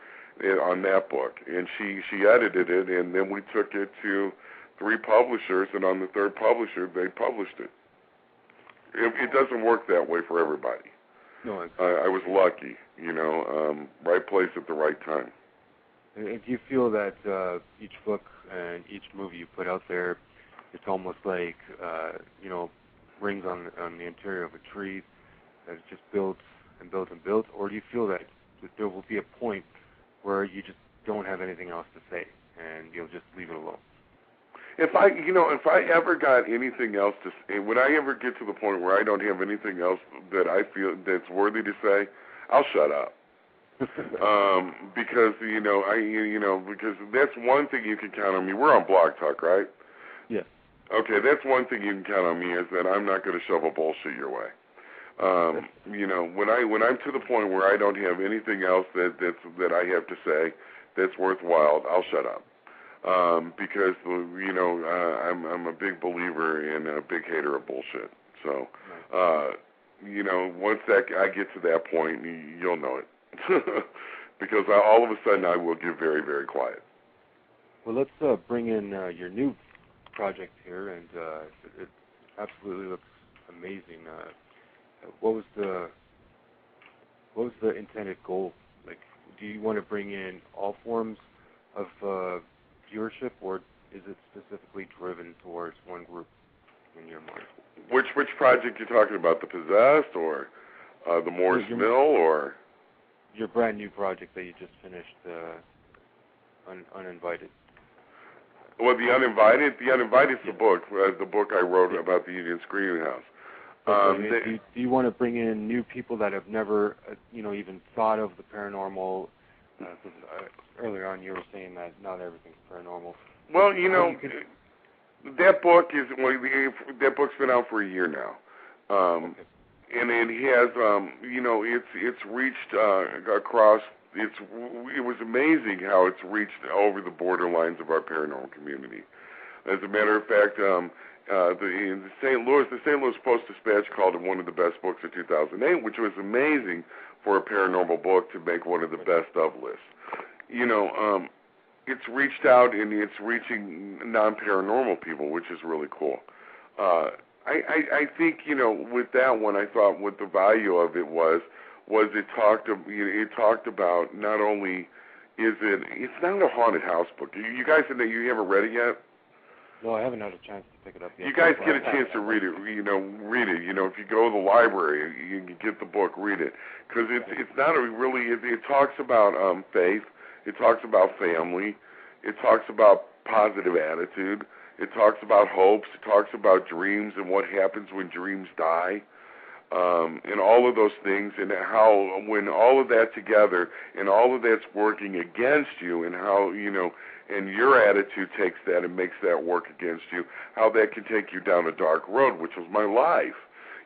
on that book. And she edited it, and then we took it to 3 publishers, and on the 3rd publisher, they published it. It doesn't work that way for everybody. No, I was lucky, right place at the right time. And do you feel that each book and each movie you put out there, it's almost like, rings on the interior of a tree that it just builds and builds and builds? Or do you feel that there will be a point where you just don't have anything else to say, and you'll just leave it alone. If I ever got anything else to say, when I ever get to the point where I don't have anything else that I feel that's worthy to say, I'll shut up. Because because that's one thing you can count on me. We're on Blog Talk, right? Yeah. Okay, that's one thing you can count on me is that I'm not going to shovel bullshit your way. When I'm to the point where I don't have anything else that I have to say that's worthwhile, I'll shut up. Because I'm a big believer and a big hater of bullshit. So, once I get to that point, you'll know it. Because all of a sudden I will get very, very quiet. Well, let's bring in your new project here, and it absolutely looks amazing. What was the intended goal? Like, do you want to bring in all forms of viewership, or is it specifically driven towards one group in your mind? Which project you're talking about? The Possessed, or the Moore's Mill, or your brand new project that you just finished, Uninvited? Well, the Uninvited is the book I wrote about the Union Screening House. Do you want to bring in new people that have never, even thought of the paranormal? Earlier on, you were saying that not everything's paranormal. Well, that book's been out for a year now, okay. And it has, it's reached across. It was amazing how it's reached over the borderlines of our paranormal community. As a matter of fact, the St. Louis Post-Dispatch called it one of the best books of 2008, which was amazing for a paranormal book to make one of the best of lists. It's reached out and it's reaching non-paranormal people, which is really cool. I think, with that one, I thought what the value of it was it talked about not only it's not a haunted house book. You guys, you haven't read it yet? No, I haven't had a chance to pick it up yet. You guys get a chance to read it. Read it. If you go to the library, you can get the book, read it, because it's not it talks about faith. It talks about family. It talks about positive attitude. It talks about hopes. It talks about dreams and what happens when dreams die, and all of those things, and how when all of that together and all of that's working against you, and how and your attitude takes that and makes that work against you, how that can take you down a dark road, which was my life,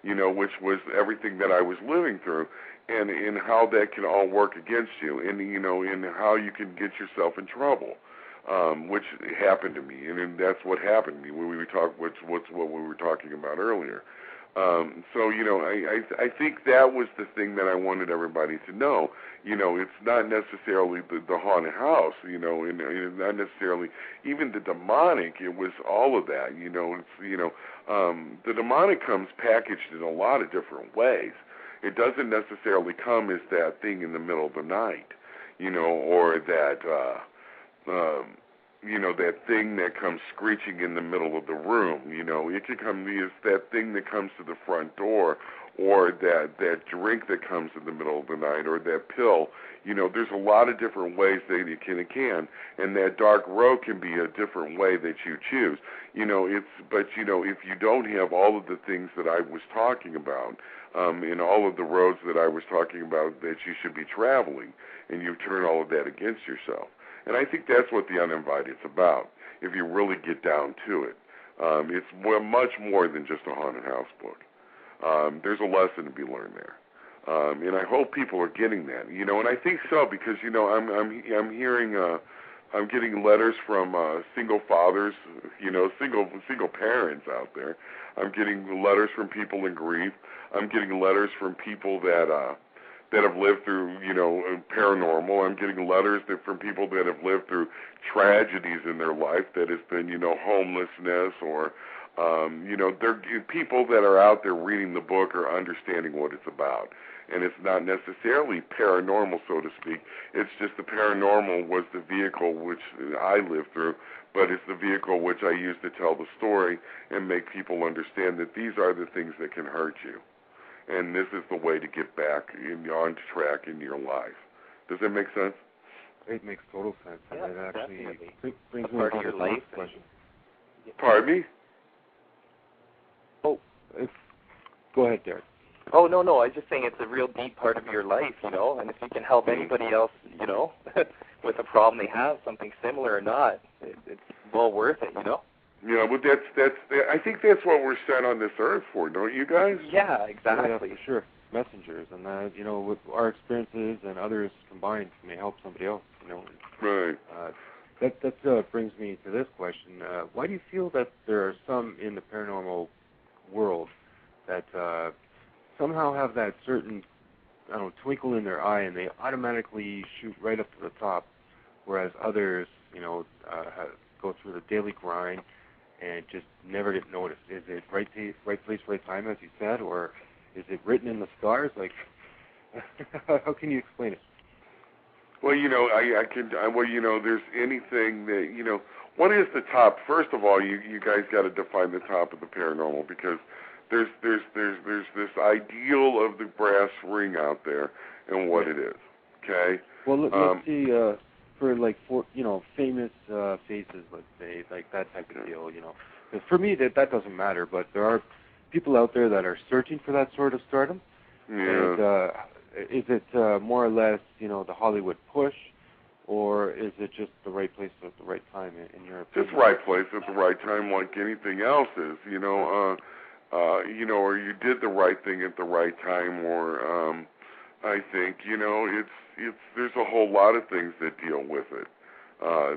which was everything that I was living through, and how that can all work against you, and and how you can get yourself in trouble, which happened to me, and that's what happened to me when we talked, what we were talking about earlier. So I think that was the thing that I wanted everybody to know. It's not necessarily the haunted house, and not necessarily even the demonic. It was all of that. The demonic comes packaged in a lot of different ways. It doesn't necessarily come as that thing in the middle of the night, or that that thing that comes screeching in the middle of the room. It can come as that thing that comes to the front door, or that drink that comes in the middle of the night, or that pill. There's a lot of different ways that it can, and that dark road can be a different way that you choose. But if you don't have all of the things that I was talking about, in all of the roads that I was talking about that you should be traveling, and you turn all of that against yourself. And I think that's what the Uninvited's about, if you really get down to it. It's much more than just a haunted house book. There's a lesson to be learned there. And I hope people are getting that, and I think so, because, I'm hearing, I'm getting letters from single fathers, single parents out there. I'm getting letters from people in grief. I'm getting letters from people that have lived through, paranormal. I'm getting letters from people that have lived through tragedies in their life, that has been, homelessness, or, they're people that are out there reading the book or understanding what it's about. And it's not necessarily paranormal, so to speak. It's just the paranormal was the vehicle which I lived through, but it's the vehicle which I use to tell the story and make people understand that these are the things that can hurt you. And this is the way to get back on track in your life. Does that make sense? It makes total sense. Yeah, and it actually definitely. brings A me part to of your the life. next question. Pardon me? Go ahead, Derek. Oh, no, I was just saying it's a real deep part of your life, you know, and if you can help anybody else, you know, with a problem they have, something similar or not, it's well worth it, you know? Yeah, but I think that's what we're sent on this earth for, don't you guys? Yeah, exactly. Yeah, for sure. Messengers, and that, you know, with our experiences and others combined may help somebody else, you know. Right. That brings me to this question. Why do you feel that there are some in the paranormal world that somehow have that certain, I don't know, twinkle in their eye and they automatically shoot right up to the top, whereas others, you know, go through the daily grind and just never get noticed? Is it right place, right time, as you said, or is it written in the stars? Like, how can you explain it? Well, you know, I can. Well, you know, there's anything that, you know, what is the top? First of all, you guys got to define the top of the paranormal, because there's this ideal of the brass ring out there and what it is. Okay. Well, let's see. For you know, famous faces, let's say, like that type of deal. You know, because for me that doesn't matter, but there are people out there that are searching for that sort of stardom. Yeah. And is it more or less, you know, the Hollywood push, or is it just the right place at the right time in your opinion? Just right place at the right time, like anything else is. You know, you know, or you did the right thing at the right time, or I think, you know, there's a whole lot of things that deal with it. I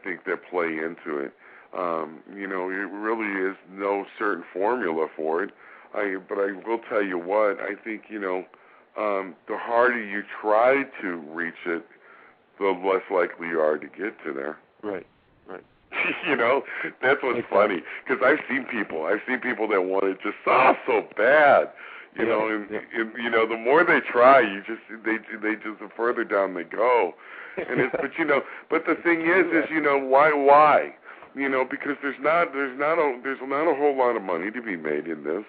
think that play into it. You know, it really is no certain formula for it. But I will tell you what, I think, you know, the harder you try to reach it, the less likely you are to get to there. Right. You know, that's what's funny, because I've seen people that want it just so bad. You know, and you know, the more they try, they just the further down they go. And but you know, but the thing is you know, why? You know, because there's not a whole lot of money to be made in this.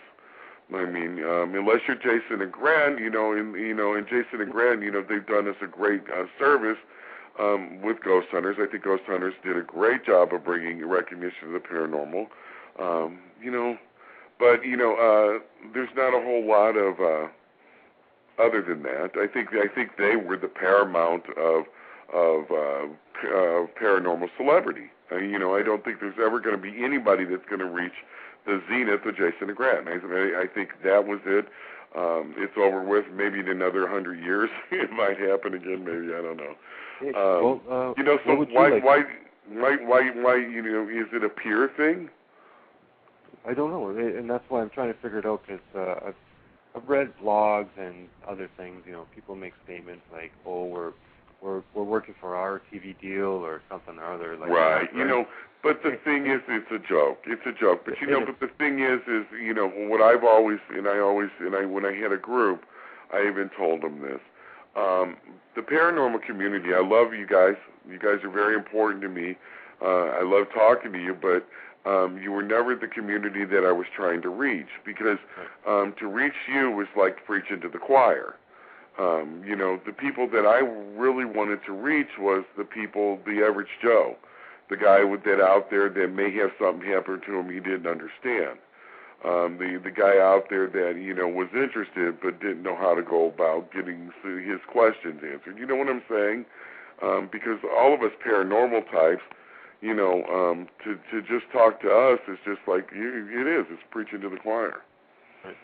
I mean, unless you're Jason and Grant, you know, and Jason and Grant, you know, they've done us a great service with Ghost Hunters. I think Ghost Hunters did a great job of bringing recognition to the paranormal. You know, but you know, there's not a whole lot of other than that. I think they were the paramount of paranormal celebrity. You know, I don't think there's ever going to be anybody that's going to reach the zenith of Jason and Grant. I think that was it. It's over with. Maybe in another 100 years it might happen again. Maybe, I don't know. You know, so why? You know, is it a peer thing? I don't know, and that's why I'm trying to figure it out. Because I've read blogs and other things. You know, people make statements like, "Oh, we're working for our TV deal" or something or other. Like right. That, you know. But the thing is, it's a joke. It's a joke. But you know, but the thing is, you know, what I've always, when I had a group, I even told them this. The paranormal community, I love you guys. You guys are very important to me. I love talking to you, but you were never the community that I was trying to reach, because to reach you was like preaching to the choir. You know, the people that I really wanted to reach was the people, the average Joe. The guy that out there that may have something happen to him he didn't understand. The guy out there that, you know, was interested but didn't know how to go about getting his questions answered. You know what I'm saying? Because all of us paranormal types, you know, to just talk to us is just like it is. It's preaching to the choir. Right.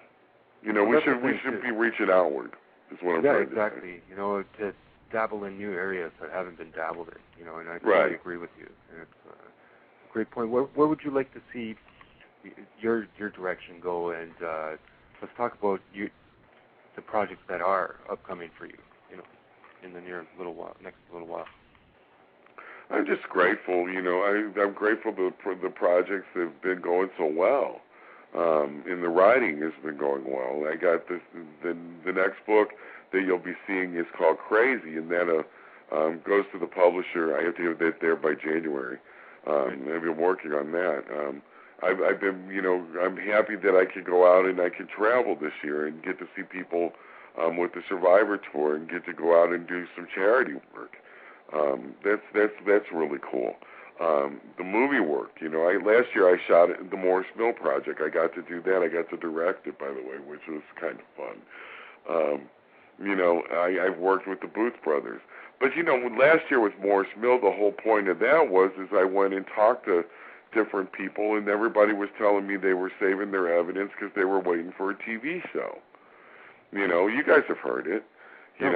You know, we should be reaching outward. Is what I'm trying to say. Yeah, exactly. You know, to dabble in new areas that haven't been dabbled in, you know, and I totally agree with you. And it's a great point. Where would you like to see your direction go? And let's talk about the projects that are upcoming for you, you know, in the next little while. I'm just grateful, you know. I'm grateful for the projects that have been going so well. And the writing has been going well. I got the next book that you'll be seeing is called Crazy, and that goes to the publisher. I have to have that there by January. I've been working on that. I've been, you know, I'm happy that I could go out and I could travel this year and get to see people with the Survivor Tour and get to go out and do some charity work. That's really cool. The movie work, last year I shot it, the Morris Mill Project. I got to do that. I got to direct it, by the way, which was kind of fun. I've worked with the Booth Brothers. But, last year with Morris Mill, the whole point of that was I went and talked to different people, and everybody was telling me they were saving their evidence because they were waiting for a TV show. You guys have heard it. They're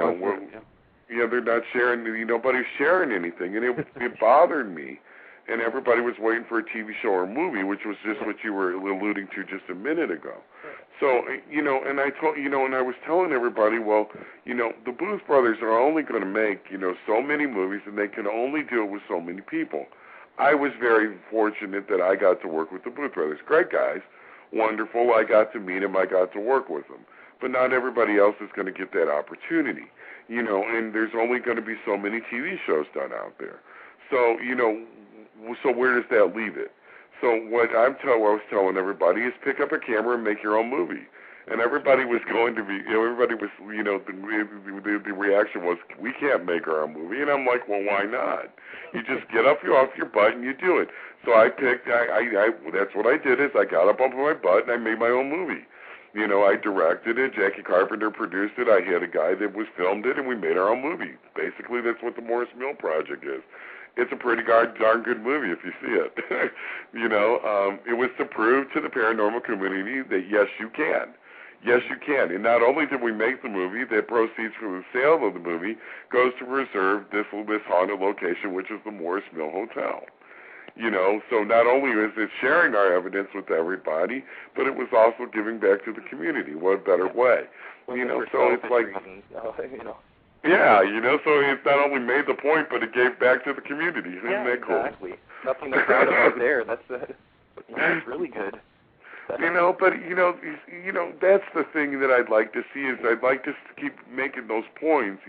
not sharing, nobody's sharing anything, and it bothered me. And everybody was waiting for a TV show or movie, which was just what you were alluding to just a minute ago. So, and I told, and I was telling everybody, well, the Booth Brothers are only going to make, so many movies, and they can only do it with so many people. I was very fortunate that I got to work with the Booth Brothers. Great guys, wonderful. I got to meet them. I got to work with them. But not everybody else is going to get that opportunity, and there's only going to be so many TV shows done out there. So, so where does that leave it? So what I was telling everybody is pick up a camera and make your own movie. And everybody was going to be, everybody was, the reaction was, we can't make our own movie. And I'm like, well, why not? You just get up off your butt and you do it. So I picked, that's what I did is I got up off my butt and I made my own movie. I directed it. Jackie Carpenter produced it. I had a guy that filmed it, and we made our own movie. Basically, that's what the Morris Mill Project is. It's a pretty darn good movie if you see it. It was to prove to the paranormal community that yes, you can. Yes, you can. And not only did we make the movie, the proceeds from the sale of the movie goes to preserve this haunted location, which is the Morris Mill Hotel. So not only is it sharing our evidence with everybody, but it was also giving back to the community. What better way? So it's like, yeah, so it's not only made the point, but it gave back to the community. Isn't that cool? Exactly. Nothing to proud about there. It's really good. But that's the thing that I'd like to see is I'd like to keep making those points,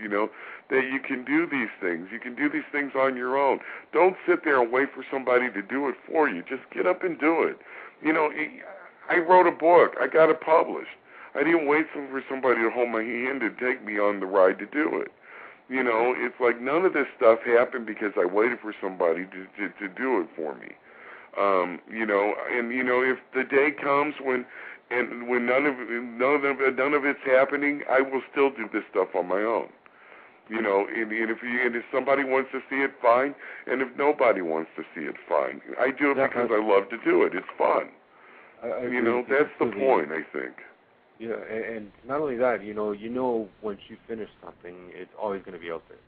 that you can do these things. You can do these things on your own. Don't sit there and wait for somebody to do it for you. Just get up and do it. I wrote a book. I got it published. I didn't wait for somebody to hold my hand and take me on the ride to do it. It's like none of this stuff happened because I waited for somebody to do it for me. If the day comes when none of it's happening, I will still do this stuff on my own. And if somebody wants to see it, fine. And if nobody wants to see it, fine. I do it because I love to do it. It's fun. That's the point, I think. Yeah, and not only that, once you finish something, it's always going to be out there.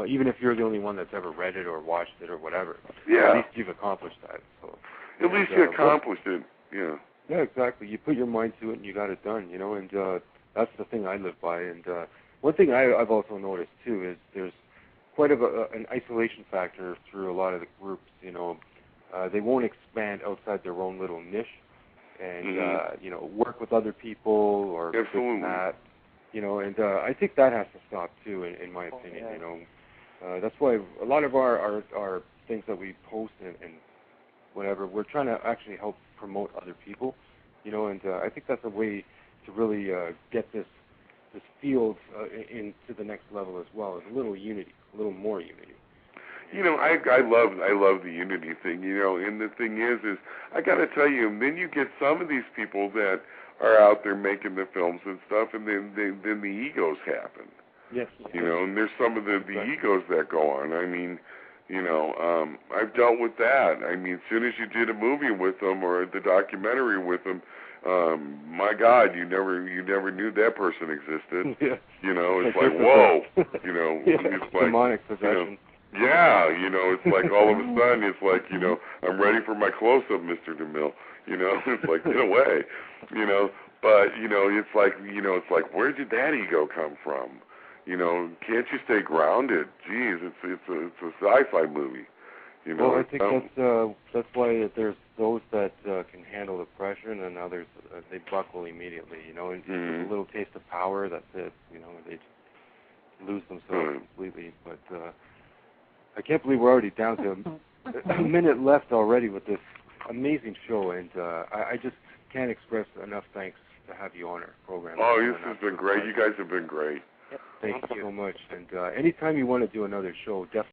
Even if you're the only one that's ever read it or watched it or whatever. Yeah. At least you've accomplished that. So. At least you accomplished it. Yeah. Yeah, exactly. You put your mind to it and you got it done. And that's the thing I live by. And one thing I've also noticed too is there's quite an isolation factor through a lot of the groups. They won't expand outside their own little niche, and work with other people or this and that. And I think that has to stop too, in my opinion. That's why a lot of our things that we post and whatever, we're trying to actually help promote other people. And I think that's a way to really get this field into the next level as well. Is a little unity, a little more unity. I love the unity thing. And the thing is I got to tell you, then you get some of these people that are out there making the films and stuff, and then the egos happen. Yes. And there's some of the egos that go on. I mean, I've dealt with that. I mean, as soon as you did a movie with them or the documentary with them, my God, you never knew that person existed. Yeah. It's like, whoa. It's like demonic possession. It's like all of a sudden, it's like, I'm ready for my close-up, Mr. DeMille. It's like, get away. But, it's like, where did that ego come from? Can't you stay grounded? Geez, it's a sci-fi movie. Well, I think that's why there's those that can handle the pressure, and then others they buckle immediately. And just a little taste of power, that's it. They just lose themselves completely. But I can't believe we're already down to a minute left already with this amazing show, and I just can't express enough thanks to have you on our program. Oh, this has been great. You guys have been great. Thank you so much. And anytime you want to do another show, definitely